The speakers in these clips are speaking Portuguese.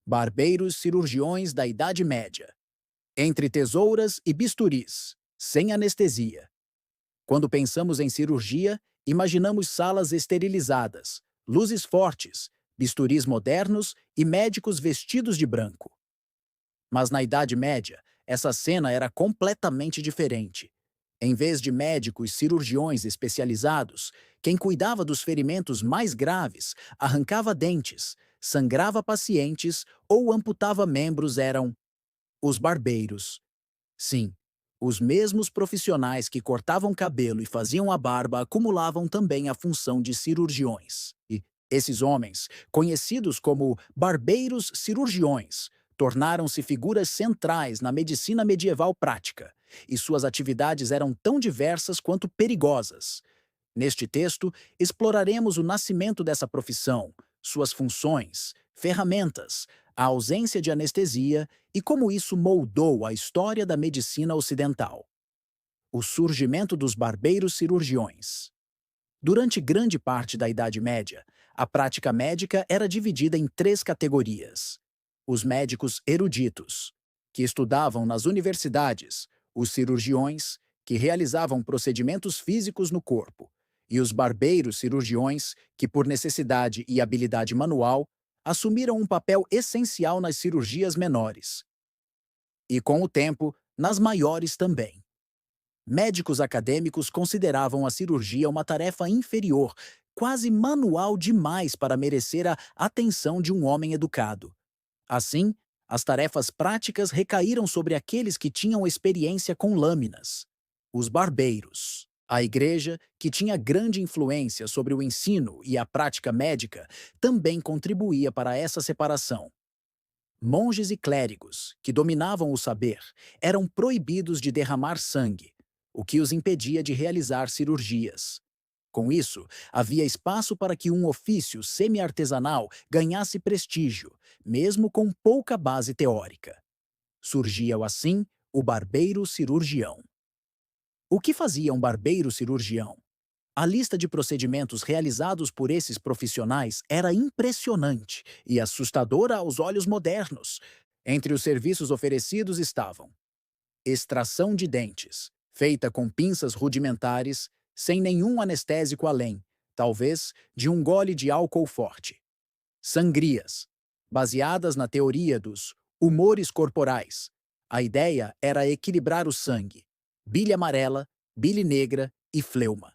Barbeiros cirurgiões da Idade Média. Entre tesouras e bisturis, sem anestesia. Quando pensamos em cirurgia, imaginamos salas esterilizadas, luzes fortes, bisturis modernos e médicos vestidos de branco. Mas na Idade Média, essa cena era completamente diferente. Em vez de médicos cirurgiões especializados, quem cuidava dos ferimentos mais graves, arrancava dentes, sangrava pacientes ou amputava membros eram os barbeiros. Sim, os mesmos profissionais que cortavam cabelo e faziam a barba acumulavam também a função de cirurgiões. E esses homens, conhecidos como barbeiros cirurgiões, tornaram-se figuras centrais na medicina medieval prática, e suas atividades eram tão diversas quanto perigosas. Neste texto, exploraremos o nascimento dessa profissão, suas funções, ferramentas, a ausência de anestesia e como isso moldou a história da medicina ocidental. O surgimento dos barbeiros cirurgiões. Durante grande parte da Idade Média, a prática médica era dividida em três categorias: os médicos eruditos, que estudavam nas universidades, os cirurgiões, que realizavam procedimentos físicos no corpo, e os barbeiros cirurgiões, que, por necessidade e habilidade manual, assumiram um papel essencial nas cirurgias menores. E, com o tempo, nas maiores também. Médicos acadêmicos consideravam a cirurgia uma tarefa inferior, quase manual demais para merecer a atenção de um homem educado. Assim, as tarefas práticas recaíram sobre aqueles que tinham experiência com lâminas, os barbeiros. A Igreja, que tinha grande influência sobre o ensino e a prática médica, também contribuía para essa separação. Monges e clérigos, que dominavam o saber, eram proibidos de derramar sangue, o que os impedia de realizar cirurgias. Com isso, havia espaço para que um ofício semi-artesanal ganhasse prestígio, mesmo com pouca base teórica. Surgia, assim, o barbeiro cirurgião. O que fazia um barbeiro cirurgião? A lista de procedimentos realizados por esses profissionais era impressionante e assustadora aos olhos modernos. Entre os serviços oferecidos estavam extração de dentes, feita com pinças rudimentares, sem nenhum anestésico além, talvez de um gole de álcool forte. Sangrias, baseadas na teoria dos humores corporais. A ideia era equilibrar o sangue, bile amarela, bile negra e fleuma.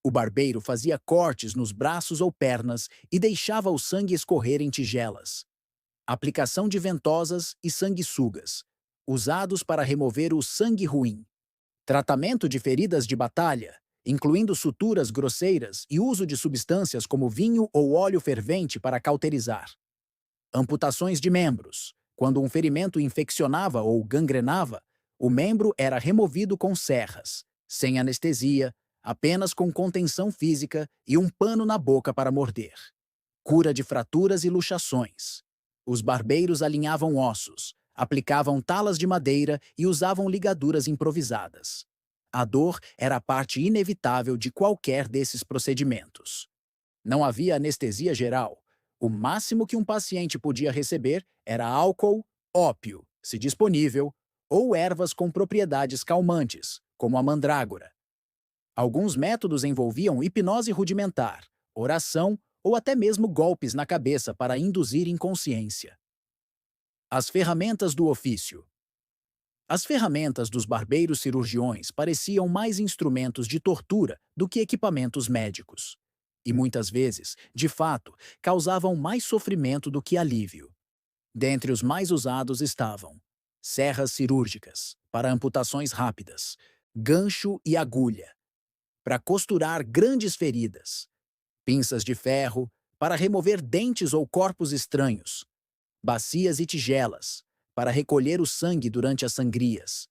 O barbeiro fazia cortes nos braços ou pernas e deixava o sangue escorrer em tigelas. Aplicação de ventosas e sanguessugas, usados para remover o sangue ruim. Tratamento de feridas de batalha, incluindo suturas grosseiras e uso de substâncias como vinho ou óleo fervente para cauterizar. Amputações de membros. Quando um ferimento infeccionava ou gangrenava, o membro era removido com serras, sem anestesia, apenas com contenção física e um pano na boca para morder. Cura de fraturas e luxações. Os barbeiros alinhavam ossos, aplicavam talas de madeira e usavam ligaduras improvisadas. A dor era a parte inevitável de qualquer desses procedimentos. Não havia anestesia geral. O máximo que um paciente podia receber era álcool, ópio, se disponível, ou ervas com propriedades calmantes, como a mandrágora. Alguns métodos envolviam hipnose rudimentar, oração ou até mesmo golpes na cabeça para induzir inconsciência. As ferramentas do ofício. As ferramentas dos barbeiros cirurgiões pareciam mais instrumentos de tortura do que equipamentos médicos. E muitas vezes, de fato, causavam mais sofrimento do que alívio. Dentre os mais usados estavam serras cirúrgicas, para amputações rápidas, gancho e agulha, para costurar grandes feridas, pinças de ferro, para remover dentes ou corpos estranhos, bacias e tigelas, para recolher o sangue durante as sangrias,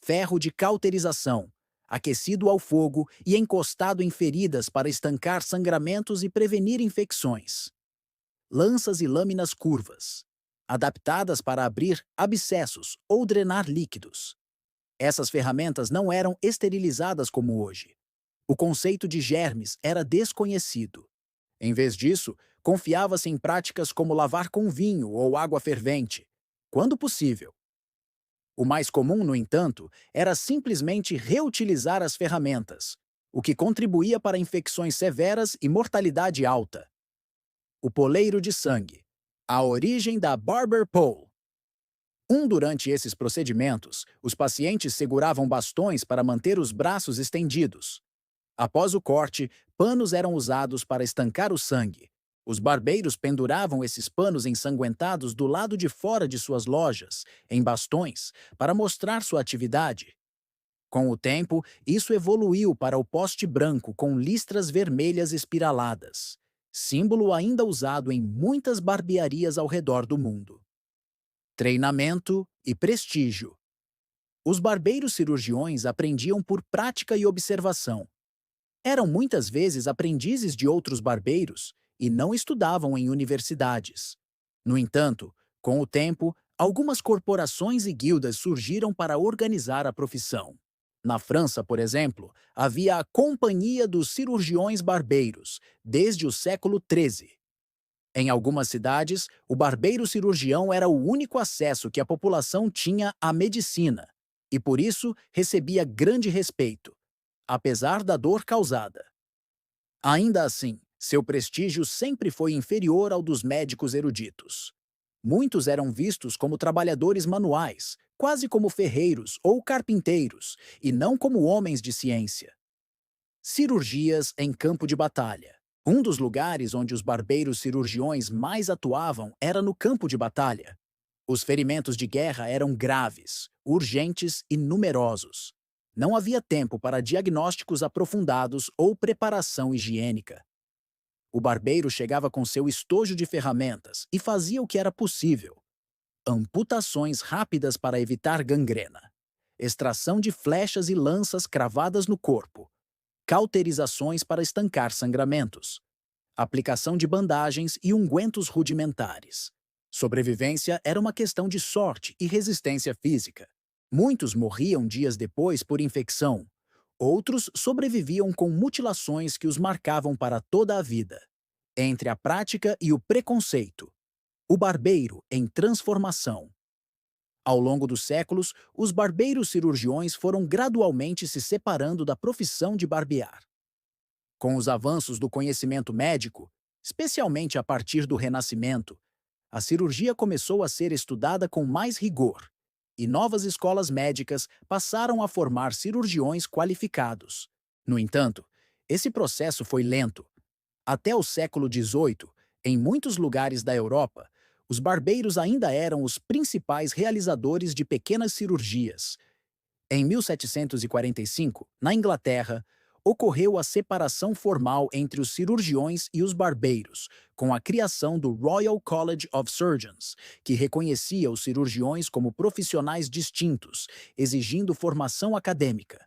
ferro de cauterização, aquecido ao fogo e encostado em feridas para estancar sangramentos e prevenir infecções, lanças e lâminas curvas, adaptadas para abrir abscessos ou drenar líquidos. Essas ferramentas não eram esterilizadas como hoje. O conceito de germes era desconhecido. Em vez disso, confiava-se em práticas como lavar com vinho ou água fervente, quando possível. O mais comum, no entanto, era simplesmente reutilizar as ferramentas, o que contribuía para infecções severas e mortalidade alta. O poleiro de sangue. A origem da barber pole. Durante esses procedimentos, os pacientes seguravam bastões para manter os braços estendidos. Após o corte, panos eram usados para estancar o sangue. Os barbeiros penduravam esses panos ensanguentados do lado de fora de suas lojas, em bastões, para mostrar sua atividade. Com o tempo, isso evoluiu para o poste branco com listras vermelhas espiraladas, símbolo ainda usado em muitas barbearias ao redor do mundo. Treinamento e prestígio. Os barbeiros cirurgiões aprendiam por prática e observação. Eram muitas vezes aprendizes de outros barbeiros e não estudavam em universidades. No entanto, com o tempo, algumas corporações e guildas surgiram para organizar a profissão. Na França, por exemplo, havia a Companhia dos Cirurgiões Barbeiros, desde o século XIII. Em algumas cidades, o barbeiro cirurgião era o único acesso que a população tinha à medicina, e por isso recebia grande respeito, apesar da dor causada. Ainda assim, seu prestígio sempre foi inferior ao dos médicos eruditos. Muitos eram vistos como trabalhadores manuais, quase como ferreiros ou carpinteiros, e não como homens de ciência. Cirurgias em campo de batalha. Um dos lugares onde os barbeiros cirurgiões mais atuavam era no campo de batalha. Os ferimentos de guerra eram graves, urgentes e numerosos. Não havia tempo para diagnósticos aprofundados ou preparação higiênica. O barbeiro chegava com seu estojo de ferramentas e fazia o que era possível. Amputações rápidas para evitar gangrena. Extração de flechas e lanças cravadas no corpo. Cauterizações para estancar sangramentos. Aplicação de bandagens e ungüentos rudimentares. Sobrevivência era uma questão de sorte e resistência física. Muitos morriam dias depois por infecção. Outros sobreviviam com mutilações que os marcavam para toda a vida. Entre a prática e o preconceito. O barbeiro em transformação. Ao longo dos séculos, os barbeiros cirurgiões foram gradualmente se separando da profissão de barbear. Com os avanços do conhecimento médico, especialmente a partir do Renascimento, a cirurgia começou a ser estudada com mais rigor, e novas escolas médicas passaram a formar cirurgiões qualificados. No entanto, esse processo foi lento. Até o século XVIII, em muitos lugares da Europa, os barbeiros ainda eram os principais realizadores de pequenas cirurgias. Em 1745, na Inglaterra, ocorreu a separação formal entre os cirurgiões e os barbeiros, com a criação do Royal College of Surgeons, que reconhecia os cirurgiões como profissionais distintos, exigindo formação acadêmica.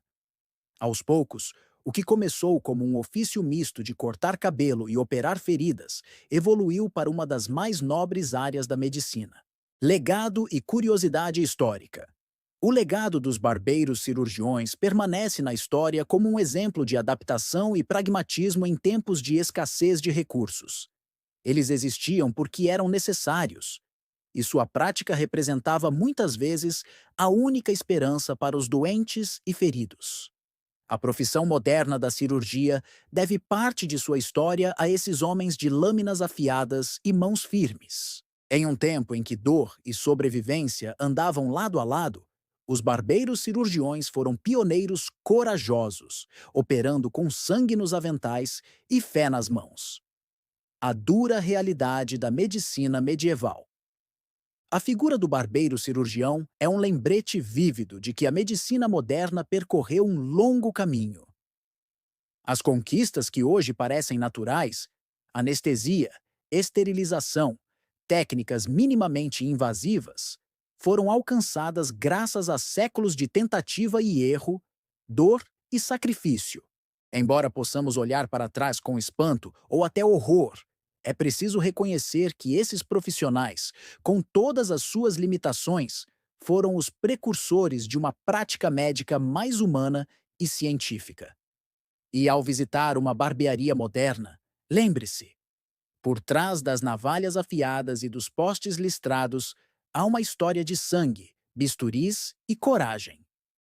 Aos poucos, o que começou como um ofício misto de cortar cabelo e operar feridas evoluiu para uma das mais nobres áreas da medicina. Legado e curiosidade histórica. O legado dos barbeiros cirurgiões permanece na história como um exemplo de adaptação e pragmatismo em tempos de escassez de recursos. Eles existiam porque eram necessários, e sua prática representava muitas vezes a única esperança para os doentes e feridos. A profissão moderna da cirurgia deve parte de sua história a esses homens de lâminas afiadas e mãos firmes. Em um tempo em que dor e sobrevivência andavam lado a lado, os barbeiros cirurgiões foram pioneiros corajosos, operando com sangue nos aventais e fé nas mãos. A dura realidade da medicina medieval. A figura do barbeiro cirurgião é um lembrete vívido de que a medicina moderna percorreu um longo caminho. As conquistas que hoje parecem naturais, anestesia, esterilização, técnicas minimamente invasivas, foram alcançadas graças a séculos de tentativa e erro, dor e sacrifício. Embora possamos olhar para trás com espanto ou até horror, é preciso reconhecer que esses profissionais, com todas as suas limitações, foram os precursores de uma prática médica mais humana e científica. E ao visitar uma barbearia moderna, lembre-se, Por trás das navalhas afiadas e dos postes listrados, há uma história de sangue, bisturis e coragem.